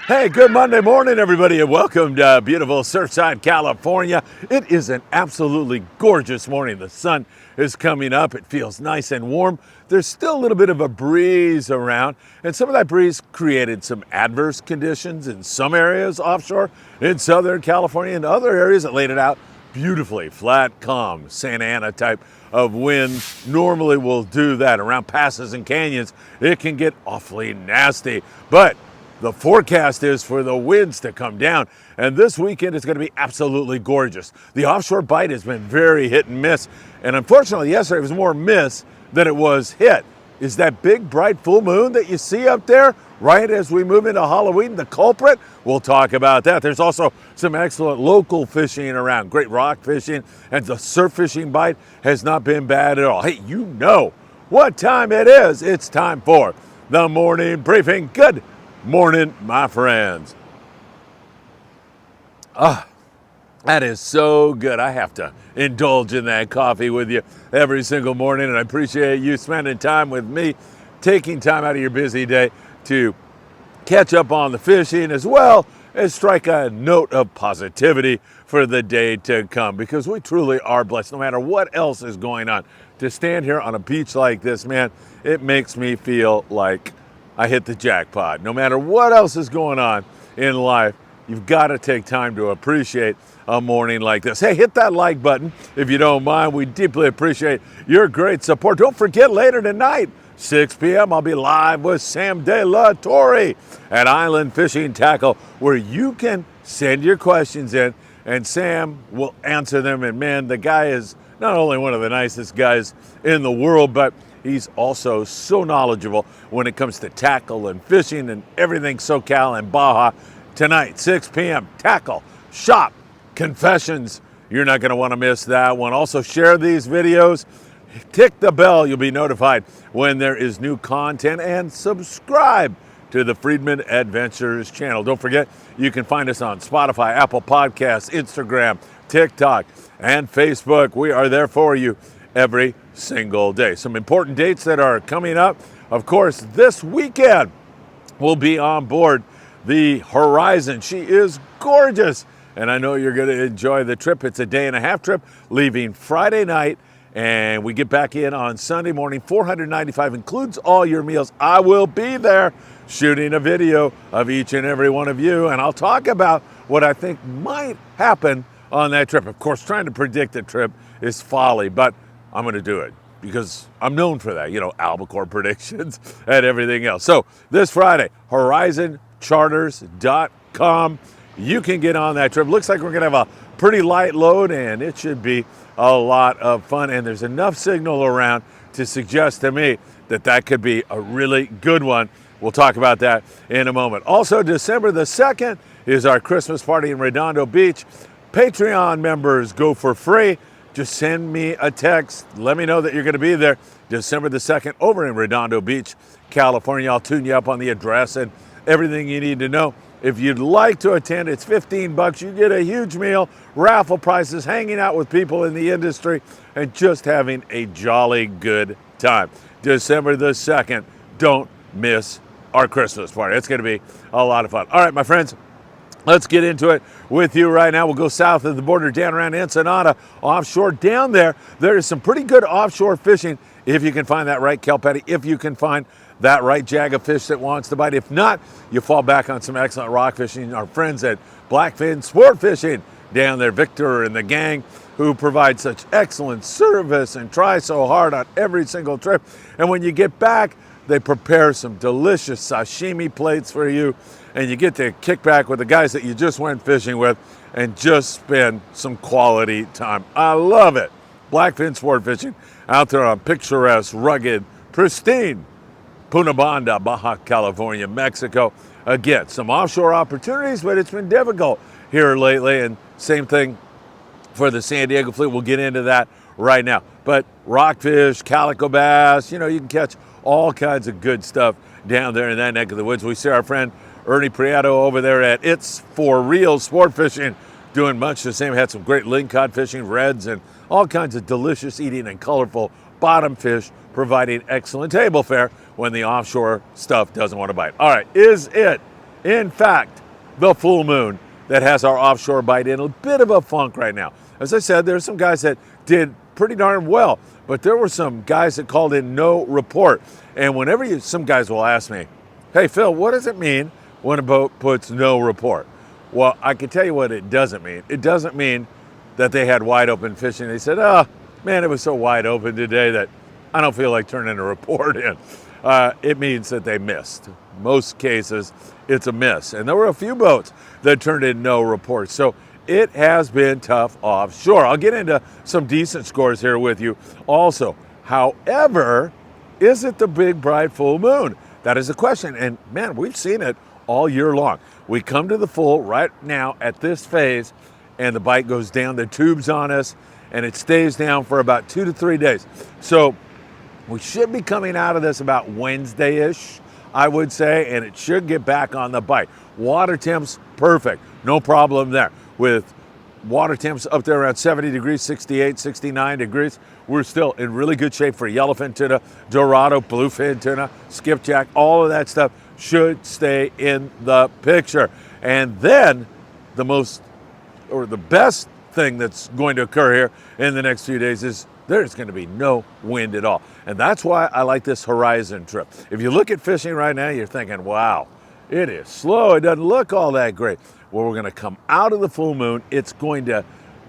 Hey, good Monday morning, everybody, and welcome to beautiful Surfside, California. It is an absolutely gorgeous morning. The sun is coming up. It feels nice and warm. There's still a little bit of a breeze around, and some of that breeze created some adverse conditions in some areas offshore in Southern California, and other areas that laid it out beautifully. Flat, calm, Santa Ana type of wind normally will do that. Around passes and canyons, it can get awfully nasty, but the forecast is for the winds to come down, and this weekend is going to be absolutely gorgeous. The offshore bite has been very hit and miss, and unfortunately yesterday it was more miss than it was hit. Is that big bright full moon that you see up there right as we move into Halloween the culprit? We'll talk about that. There's also some excellent local fishing around, great rock fishing, and the surf fishing bite has not been bad at all. Hey, you know what time it is. It's time for the morning briefing. Good morning, my friends. That is so good. I have to indulge in that coffee with you every single morning, and I appreciate you spending time with me, taking time out of your busy day to catch up on the fishing, as well as strike a note of positivity for the day to come, because we truly are blessed no matter what else is going on. To stand here on a beach like this, man, it makes me feel like I hit the jackpot. No matter what else is going on in life, you've got to take time to appreciate a morning like this. Hey, hit that like button if you don't mind. We deeply appreciate your great support. Don't forget, later tonight, 6 p.m., I'll be live with Sam De La Torre at Island Fishing Tackle, where you can send your questions in, and Sam will answer them. And man, the guy is not only one of the nicest guys in the world, but he's also so knowledgeable when it comes to tackle and fishing and everything SoCal and Baja. Tonight, 6 p.m., tackle, shop, confessions. You're not going to want to miss that one. Also, share these videos. Tick the bell. You'll be notified when there is new content, and subscribe to the Friedman Adventures channel. Don't forget, you can find us on Spotify, Apple Podcasts, Instagram, TikTok, and Facebook. We are there for you every single day. Some important dates that are coming up. Of course, this weekend we'll be on board the Horizon. She is gorgeous, and I know you're going to enjoy the trip. It's a day-and-a-half trip, leaving Friday night, and we get back in on Sunday morning. $495 includes all your meals. I will be there shooting a video of each and every one of you, and I'll talk about what I think might happen on that trip. Of course, trying to predict the trip is folly, but I'm going to do it because I'm known for that, albacore predictions and everything else. So this Friday, horizoncharters.com. You can get on that trip. Looks like we're going to have a pretty light load, and it should be a lot of fun. And there's enough signal around to suggest to me that that could be a really good one. We'll talk about that in a moment. Also, December the 2nd is our Christmas party in Redondo Beach. Patreon members go for free. Just send me a text. Let me know that you're going to be there December the 2nd over in Redondo Beach, California. I'll tune you up on the address and everything you need to know. If you'd like to attend, it's $15. You get a huge meal, raffle prizes, hanging out with people in the industry, and just having a jolly good time. December the 2nd. Don't miss our Christmas party. It's going to be a lot of fun. All right, my friends. Let's get into it with you right now. We'll go south of the border, down around Ensenada, offshore. Down there is some pretty good offshore fishing if you can find that right kelp patty, if you can find that right jag of fish that wants to bite. If not, you fall back on some excellent rock fishing. Our friends at Blackfin Sport Fishing down there, Victor and the gang, who provide such excellent service and try so hard on every single trip. And when you get back, they prepare some delicious sashimi plates for you, and you get to kick back with the guys that you just went fishing with and just spend some quality time. I love it. Blackfin Sport Fishing out there on picturesque, rugged, pristine Punta Banda, Baja California, Mexico. Again, some offshore opportunities, but it's been difficult here lately, and same thing for the San Diego fleet. We'll get into that right now. But rockfish, calico bass, you can catch all kinds of good stuff down there in that neck of the woods. We see our friend Ernie Prieto over there at It's For Real Sport Fishing doing much the same. Had some great lingcod fishing, reds, and all kinds of delicious eating and colorful bottom fish, providing excellent table fare when the offshore stuff doesn't want to bite. All right, is it in fact, the full moon that has our offshore bite in a bit of a funk right now. As I said, there's some guys that did pretty darn well, but there were some guys that called in no report. And whenever some guys will ask me, hey, Phil, what does it mean when a boat puts no report? Well, I can tell you what it doesn't mean. It doesn't mean that they had wide open fishing. They said, oh, man, it was so wide open today that I don't feel like turning a report in. It means that they missed. Most cases, it's a miss. And there were a few boats that turned in no reports. So it has been tough offshore. I'll get into some decent scores here with you also. However, is it the big, bright full moon? That is the question. And man, we've seen it all year long. We come to the full right now at this phase, and the bite goes down the tubes on us, and it stays down for about 2 to 3 days. So we should be coming out of this about Wednesday-ish, I would say, and it should get back on the bite. Water temps, perfect. No problem there. With water temps up there around 70 degrees, 68, 69 degrees, we're still in really good shape for yellowfin tuna, dorado, bluefin tuna, skipjack. All of that stuff should stay in the picture. And then the best thing that's going to occur here in the next few days is there's going to be no wind at all. And that's why I like this horizon trip. If you look at fishing right now, you're thinking, wow, it is slow. It doesn't look all that great. Well, we're going to come out of the full moon. It's going to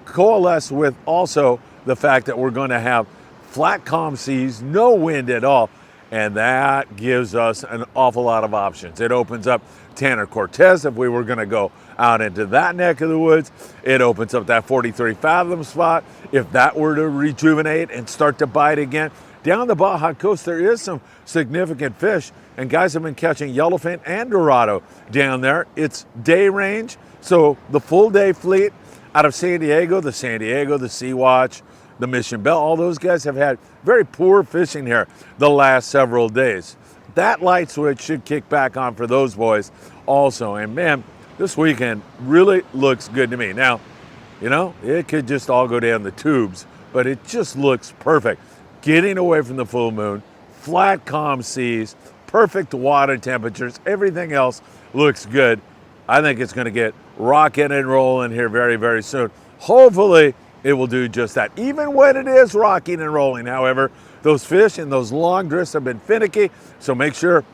coalesce with also the fact that we're going to have flat, calm seas, no wind at all. And that gives us an awful lot of options. It opens up Tanner Cortez if we were going to go out into that neck of the woods. It opens up that 43 fathom spot if that were to rejuvenate and start to bite again. Down the Baja Coast, there is some significant fish, and guys have been catching yellowfin and dorado down there. It's day range, so the full day fleet out of San Diego, the Sea Watch, the Mission Bell, all those guys have had very poor fishing here the last several days. That light switch should kick back on for those boys also. And man, this weekend really looks good to me. Now, you know, it could just all go down the tubes, but it just looks perfect. Getting away from the full moon, flat, calm seas, perfect water temperatures, everything else looks good. I think it's going to get rocking and rolling here very, very soon. Hopefully, it will do just that. Even when it is rocking and rolling, however, those fish in those long drifts have been finicky, so make sure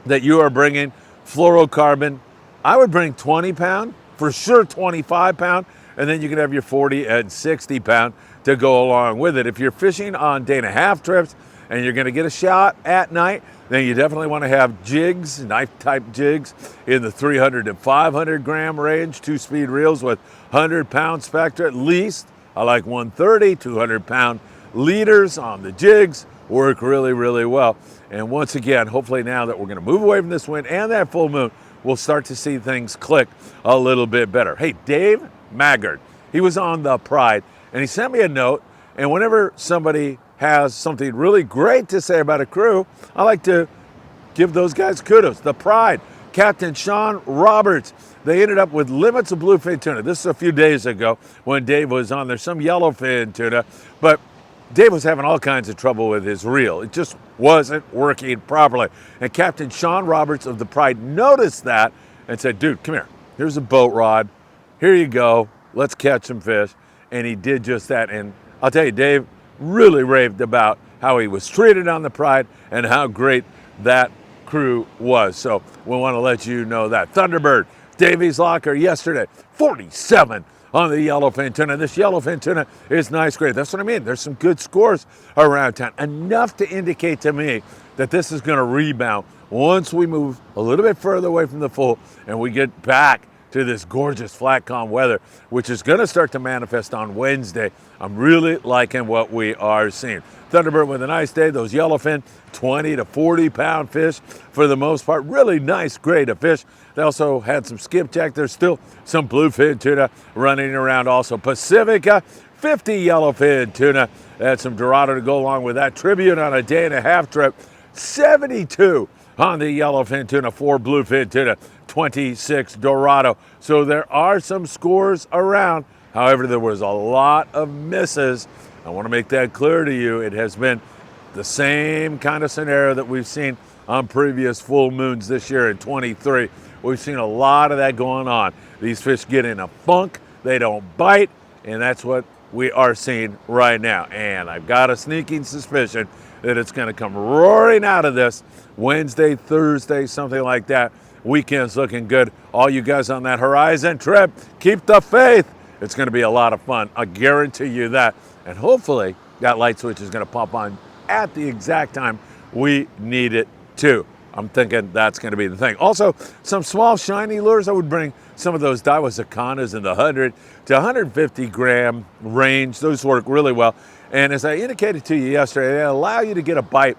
that you are bringing fluorocarbon. I would bring 20 pound, for sure 25 pound, and then you can have your 40 and 60 pound to go along with it. If you're fishing on day and a half trips and you're going to get a shot at night, then you definitely want to have jigs, knife type jigs in the 300 to 500 gram range, 2-speed reels with 100 pound spectra at least. I like 130, 200 pound leaders on the jigs, work really, really well. And once again, hopefully now that we're going to move away from this wind and that full moon, we'll start to see things click a little bit better. Hey, Dave Maggard, he was on the Pride, and he sent me a note, and whenever somebody has something really great to say about a crew, I like to give those guys kudos. The Pride, Captain Sean Roberts, they ended up with limits of bluefin tuna. This is a few days ago when Dave was on. There's some yellowfin tuna, but Dave was having all kinds of trouble with his reel. It just wasn't working properly. And Captain Sean Roberts of the Pride noticed that and said, dude, come here. Here's a boat rod. Here you go. Let's catch some fish. And he did just that. And I'll tell you, Dave really raved about how he was treated on the Pride and how great that crew was. So we want to let you know that. Thunderbird, Davies Locker yesterday, 47 on the yellowfin tuna. This yellowfin tuna is nice, great. That's what I mean. There's some good scores around town. Enough to indicate to me that this is going to rebound once we move a little bit further away from the full and we get back to this gorgeous flat calm weather, which is going to start to manifest on Wednesday. I'm really liking what we are seeing. Thunderbird with a nice day. Those yellowfin, 20 to 40 pound fish for the most part. Really nice grade of fish. They also had some skipjack. There's still some bluefin tuna running around also. Pacifica, 50 yellowfin tuna. Had some dorado to go along with that. Tribune on a day and a half trip, 72 on the yellowfin tuna, 4 bluefin tuna, 26 dorado. So there are some scores around. However, there was a lot of misses. I want to make that clear to you. It has been the same kind of scenario that we've seen on previous full moons this year in 23, We've seen a lot of that going on. These fish get in a funk, they don't bite, and that's what we are seeing right now. And I've got a sneaking suspicion that it's going to come roaring out of this Wednesday, Thursday, something like that. Weekend's looking good. All you guys on that horizon trip, keep the faith. It's going to be a lot of fun. I guarantee you that. And hopefully that light switch is going to pop on at the exact time we need it to. I'm thinking that's going to be the thing. Also, some small shiny lures. I would bring some of those Daiwa Zacanas in the 100 to 150 gram range. Those work really well. And as I indicated to you yesterday, they allow you to get a bite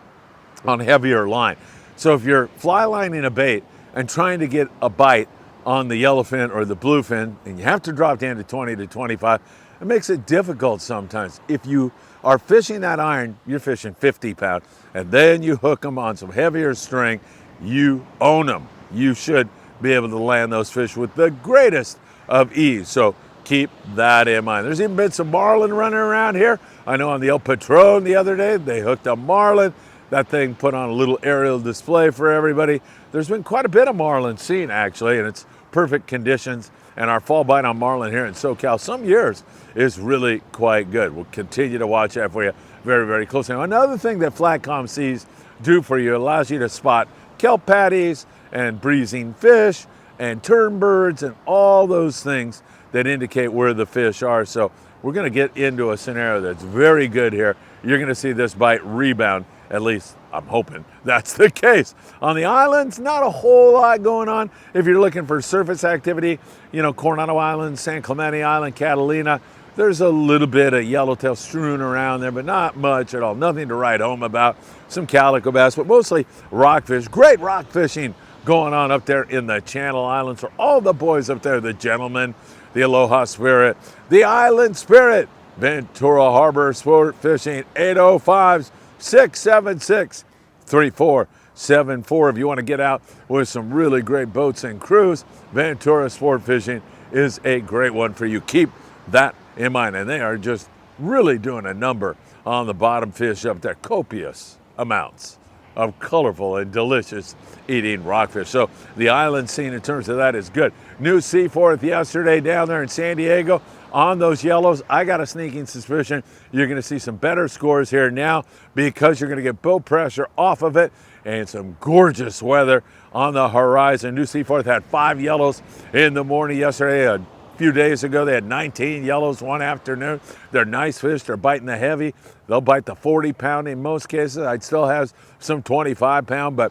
on heavier line. So if you're fly lining a bait and trying to get a bite on the yellowfin or the bluefin, and you have to drop down to 20 to 25, it makes it difficult sometimes. If you are fishing that iron, you're fishing 50 pound, and then you hook them on some heavier string, you own them. You should be able to land those fish with the greatest of ease. So keep that in mind. There's even been some marlin running around here. I know on the El Patron the other day, they hooked a marlin. That thing put on a little aerial display for everybody. There's been quite a bit of marlin seen, actually, and it's perfect conditions. And our fall bite on marlin here in SoCal some years is really quite good. We'll continue to watch that for you very, very closely. Now, another thing that Flatcom sees do for you, allows you to spot kelp patties and breezing fish and turnbirds and all those things that indicate where the fish are. So we're going to get into a scenario that's very good here. You're going to see this bite rebound. At least I'm hoping that's the case. On the islands, not a whole lot going on. If you're looking for surface activity, you know, Coronado Island, San Clemente Island, Catalina, there's a little bit of yellowtail strewn around there, but not much at all. Nothing to write home about. Some calico bass, but mostly rockfish. Great rock fishing going on up there in the Channel Islands for all the boys up there, the gentlemen, the Aloha Spirit, the Island Spirit, Ventura Harbor Sport Fishing, 805s. 676-3474. If you want to get out with some really great boats and crews, Ventura Sport Fishing is a great one for you. Keep that in mind. And they are just really doing a number on the bottom fish up there. Copious amounts of colorful and delicious eating rockfish. So the island scene in terms of that is good. New Seaforth yesterday down there in San Diego. On those yellows, I got a sneaking suspicion you're going to see some better scores here now because you're going to get boat pressure off of it and some gorgeous weather on the horizon. New Seaforth had 5 yellows in the morning yesterday. A few days ago, they had 19 yellows one afternoon. They're nice fish. They're biting the heavy. They'll bite the 40 pound in most cases. I'd still have some 25 pound, but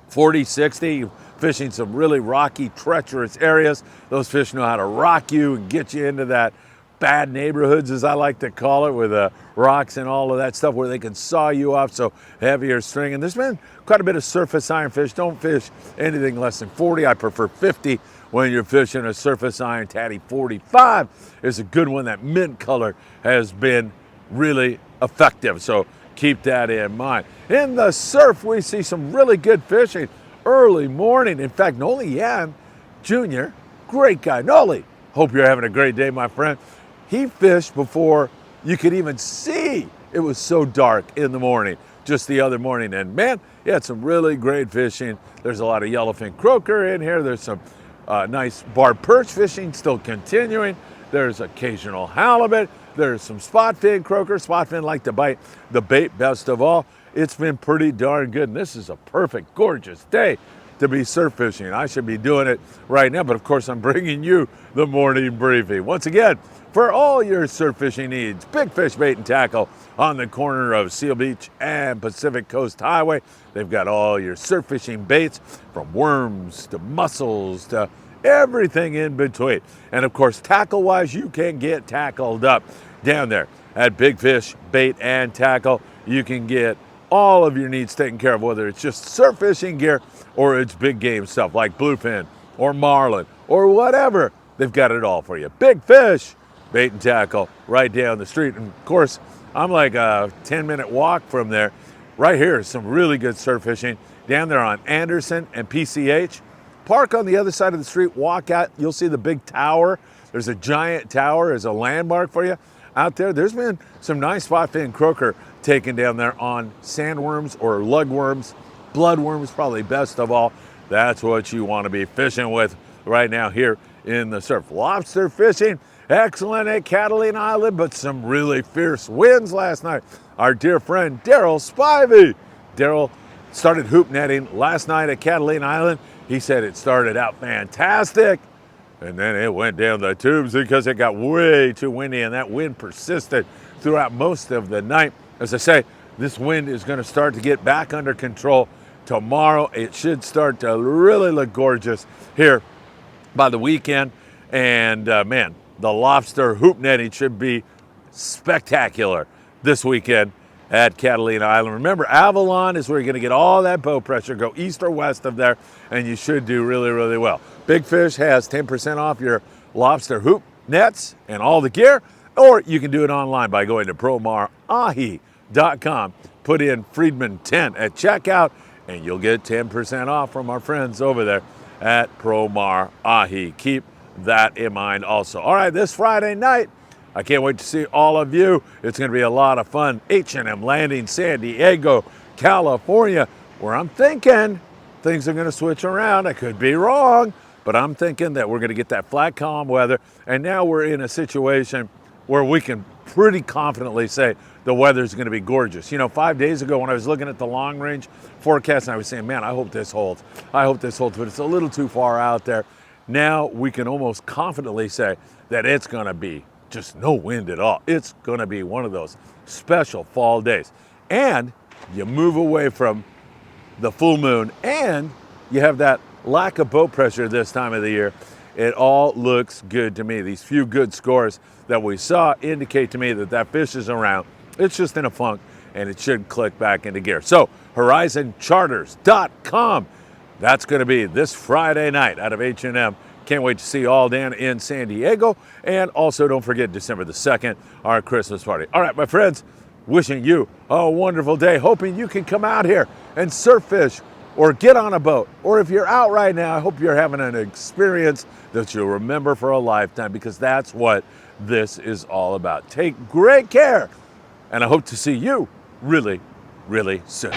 40, 60, fishing some really rocky, treacherous areas. Those fish know how to rock you and get you into that bad neighborhoods, as I like to call it, with rocks and all of that stuff where they can saw you off, so heavier string. And there's been quite a bit of surface iron fish. Don't fish anything less than 40. I prefer 50 when you're fishing a surface iron. Tatty 45 is a good one. That mint color has been really effective, so keep that in mind. In the surf, we see some really good fishing early morning. In fact, Noli Yan Jr., great guy. Noli, hope you're having a great day, my friend. He fished before you could even see. It was so dark in the morning, just the other morning. And man, he had some really great fishing. There's a lot of yellowfin croaker in here. There's some nice barred perch fishing still continuing. There's occasional halibut. There's some spotfin croaker. Spotfin like to bite the bait best of all. It's been pretty darn good. And this is a perfect, gorgeous day to be surf fishing. I should be doing it right now, but of course I'm bringing you the morning briefing. Once again, for all your surf fishing needs, big fish bait and tackle on the corner of Seal Beach and Pacific Coast Highway. They've got all your surf fishing baits, from worms to mussels to everything in between. And of course, tackle-wise, you can get tackled up down there at Big Fish Bait and Tackle. You can get all of your needs taken care of, whether it's just surf fishing gear or it's big game stuff like bluefin or marlin or whatever. They've got it all for you. Big Fish Bait and Tackle right down the street. And of course, I'm like a 10-minute walk from there. Right here is some really good surf fishing down there on Anderson and PCH. Park on the other side of the street, walk out, you'll see the big tower. There's a giant tower as a landmark for you out there. There's been some nice spotfin croaker taken down there on sandworms or lugworms, bloodworms probably best of all. That's what you want to be fishing with right now here in the surf. Lobster fishing, excellent at Catalina Island, but some really fierce winds last night. Our dear friend Daryl Spivey. Daryl started hoop netting last night at Catalina Island. He said it started out fantastic, and then it went down the tubes because it got way too windy, and that wind persisted throughout most of the night. As I say, this wind is going to start to get back under control tomorrow. It should start to really look gorgeous here by the weekend. And man, the lobster hoop netting should be spectacular this weekend at Catalina Island. Remember, Avalon is where you're going to get all that bow pressure. Go east or west of there, and you should do really, really well. Big Fish has 10% off your lobster hoop nets and all the gear, or you can do it online by going to promarahi.com. Put in Friedman 10 at checkout, and you'll get 10% off from our friends over there at Promar Ahi. Keep that in mind also. All right, this Friday night, I can't wait to see all of you. It's going to be a lot of fun. H&M Landing, San Diego, California, where I'm thinking things are going to switch around. I could be wrong, but I'm thinking that we're going to get that flat, calm weather. And now we're in a situation where we can pretty confidently say the weather's going to be gorgeous. You know, 5 days ago when I was looking at the long range forecast, and I was saying, man, I hope this holds. I hope this holds, but it's a little too far out there. Now we can almost confidently say that it's going to be just no wind at all. It's going to be one of those special fall days. And you move away from the full moon, and you have that lack of boat pressure this time of the year. It all looks good to me. These few good scores that we saw indicate to me that that fish is around. It's just in a funk, and it should click back into gear. So horizoncharters.com. That's going to be this Friday night out of H&M. Can't wait to see you all down in San Diego. And also don't forget December the 2nd, our Christmas party. All right, my friends, wishing you a wonderful day. Hoping you can come out here and surf fish or get on a boat. Or if you're out right now, I hope you're having an experience that you'll remember for a lifetime, because that's what this is all about. Take great care, and I hope to see you really, really soon.